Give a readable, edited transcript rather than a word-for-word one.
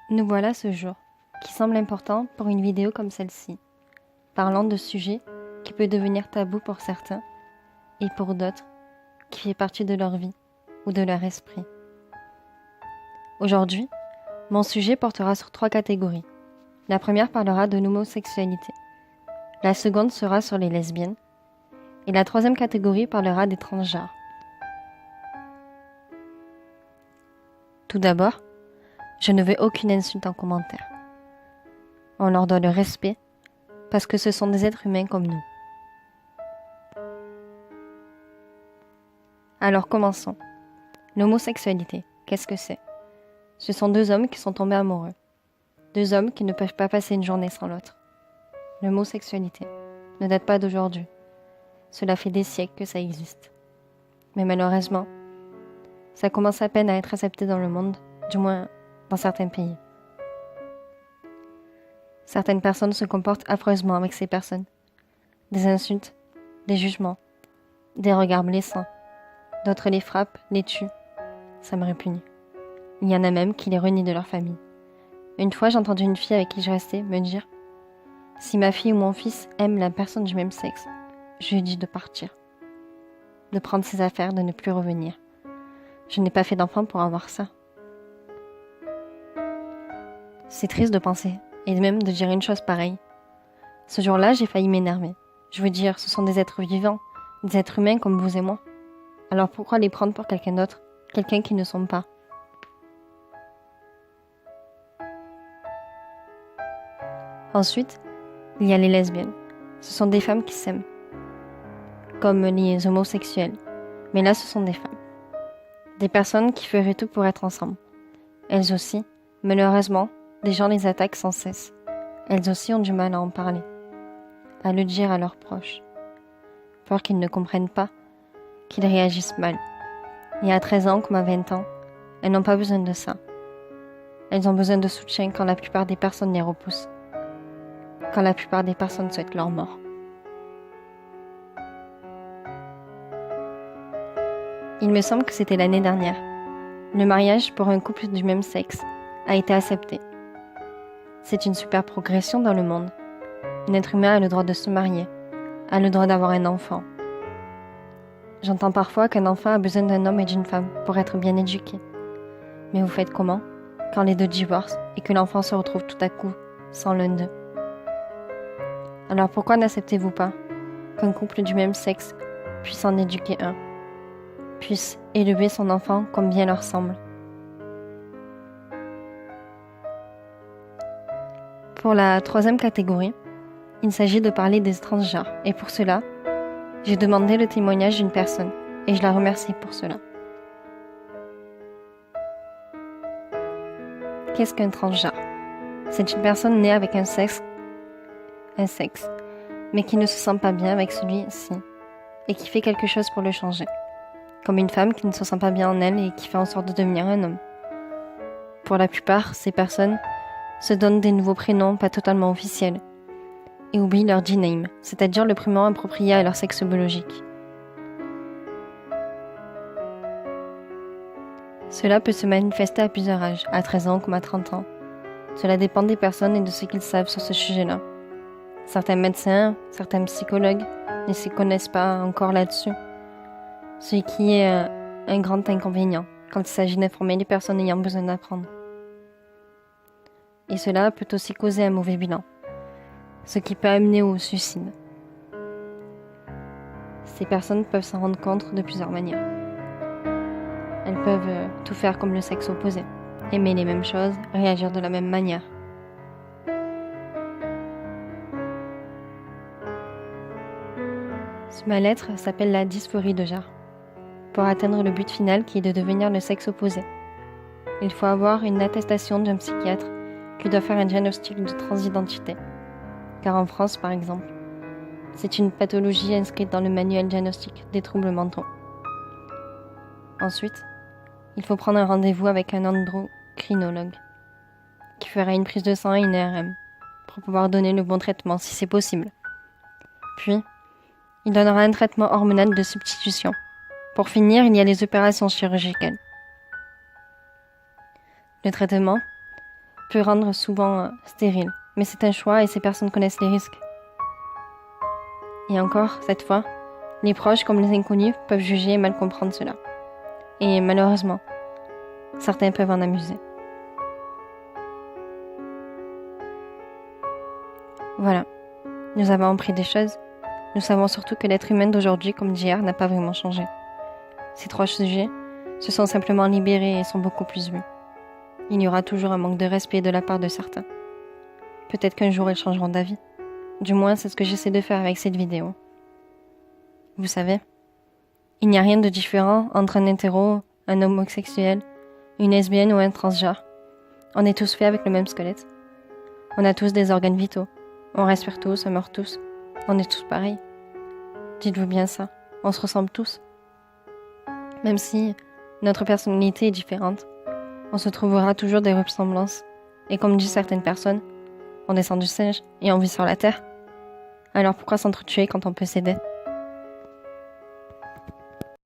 Nous voilà ce jour, qui semble important pour une vidéo comme celle-ci, parlant de sujets qui peut devenir tabou pour certains et pour d'autres qui fait partie de leur vie ou de leur esprit. Aujourd'hui, mon sujet portera sur 3 catégories. La première parlera de l'homosexualité, la seconde sera sur les lesbiennes et la troisième catégorie parlera des transgenres. Tout d'abord, je ne veux aucune insulte en commentaire. On leur doit le respect parce que ce sont des êtres humains comme nous. Alors commençons. L'homosexualité, qu'est-ce que c'est ? Ce sont 2 hommes qui sont tombés amoureux. 2 hommes qui ne peuvent pas passer une journée sans l'autre. L'homosexualité ne date pas d'aujourd'hui. Cela fait des siècles que ça existe. Mais malheureusement, ça commence à peine à être accepté dans le monde, du moins dans certains pays. Certaines personnes se comportent affreusement avec ces personnes. Des insultes, des jugements, des regards blessants. D'autres les frappent, les tuent. Ça me répugne. Il y en a même qui les renient de leur famille. Une fois, j'ai entendu une fille avec qui je restais me dire « Si ma fille ou mon fils aime la personne du même sexe, je lui dis de partir, de prendre ses affaires, de ne plus revenir. Je n'ai pas fait d'enfant pour avoir ça. » C'est triste de penser, et même de dire une chose pareille. Ce jour-là, j'ai failli m'énerver. Je veux dire, ce sont des êtres vivants, des êtres humains comme vous et moi. Alors pourquoi les prendre pour quelqu'un d'autre, quelqu'un qu'ils ne sont pas ? Ensuite, il y a les lesbiennes. Ce sont des femmes qui s'aiment, comme les homosexuels. Mais là, ce sont des femmes. Des personnes qui feraient tout pour être ensemble. Elles aussi, malheureusement, les gens les attaquent sans cesse. Elles aussi ont du mal à en parler, à le dire à leurs proches, peur qu'ils ne comprennent pas, qu'ils réagissent mal. Et à 13 ans comme à 20 ans, elles n'ont pas besoin de ça. Elles ont besoin de soutien quand la plupart des personnes les repoussent, quand la plupart des personnes souhaitent leur mort. Il me semble que c'était l'année dernière. Le mariage pour un couple du même sexe a été accepté. C'est une super progression dans le monde. Un être humain a le droit de se marier, a le droit d'avoir un enfant. J'entends parfois qu'un enfant a besoin d'un homme et d'une femme pour être bien éduqué. Mais vous faites comment quand les 2 divorcent et que l'enfant se retrouve tout à coup sans l'un d'eux ? Alors pourquoi n'acceptez-vous pas qu'un couple du même sexe puisse en éduquer un, puisse élever son enfant comme bien leur semble ? Pour la 3e catégorie, il s'agit de parler des transgenres et pour cela, j'ai demandé le témoignage d'une personne et je la remercie pour cela. Qu'est-ce qu'un transgenre ? C'est une personne née avec un sexe, mais qui ne se sent pas bien avec celui-ci et qui fait quelque chose pour le changer. Comme une femme qui ne se sent pas bien en elle et qui fait en sorte de devenir un homme. Pour la plupart, ces personnes se donnent des nouveaux prénoms pas totalement officiels et oublient leur G-name, c'est-à-dire le prénom approprié à leur sexe biologique. Cela peut se manifester à plusieurs âges, à 13 ans comme à 30 ans. Cela dépend des personnes et de ce qu'ils savent sur ce sujet-là. Certains médecins, certains psychologues ne s'y connaissent pas encore là-dessus, ce qui est un grand inconvénient quand il s'agit d'informer les personnes ayant besoin d'apprendre. Et cela peut aussi causer un mauvais bilan, ce qui peut amener au suicide. Ces personnes peuvent s'en rendre compte de plusieurs manières. Elles peuvent tout faire comme le sexe opposé, aimer les mêmes choses, réagir de la même manière. Ce mal-être s'appelle la dysphorie de genre. Pour atteindre le but final qui est de devenir le sexe opposé, il faut avoir une attestation d'un psychiatre qui doit faire un diagnostic de transidentité. Car en France, par exemple, c'est une pathologie inscrite dans le manuel diagnostique des troubles mentaux. Ensuite, il faut prendre un rendez-vous avec un endocrinologue qui fera une prise de sang et une IRM pour pouvoir donner le bon traitement si c'est possible. Puis, il donnera un traitement hormonal de substitution. Pour finir, il y a les opérations chirurgicales. Le traitement peut rendre souvent stérile. Mais c'est un choix et ces personnes connaissent les risques. Et encore, cette fois, les proches comme les inconnus peuvent juger et mal comprendre cela. Et malheureusement, certains peuvent en amuser. Voilà, nous avons appris des choses. Nous savons surtout que l'être humain d'aujourd'hui comme d'hier n'a pas vraiment changé. Ces 3 sujets se sont simplement libérés et sont beaucoup plus vus. Il y aura toujours un manque de respect de la part de certains. Peut-être qu'un jour ils changeront d'avis. Du moins, c'est ce que j'essaie de faire avec cette vidéo. Vous savez, il n'y a rien de différent entre un hétéro, un homosexuel, une lesbienne ou un transgenre. On est tous faits avec le même squelette. On a tous des organes vitaux. On respire tous, on meurt tous. On est tous pareils. Dites-vous bien ça, on se ressemble tous. Même si notre personnalité est différente, on se trouvera toujours des ressemblances. Et comme disent certaines personnes, on descend du singe et on vit sur la terre. Alors pourquoi s'entretuer quand on peut s'aider ?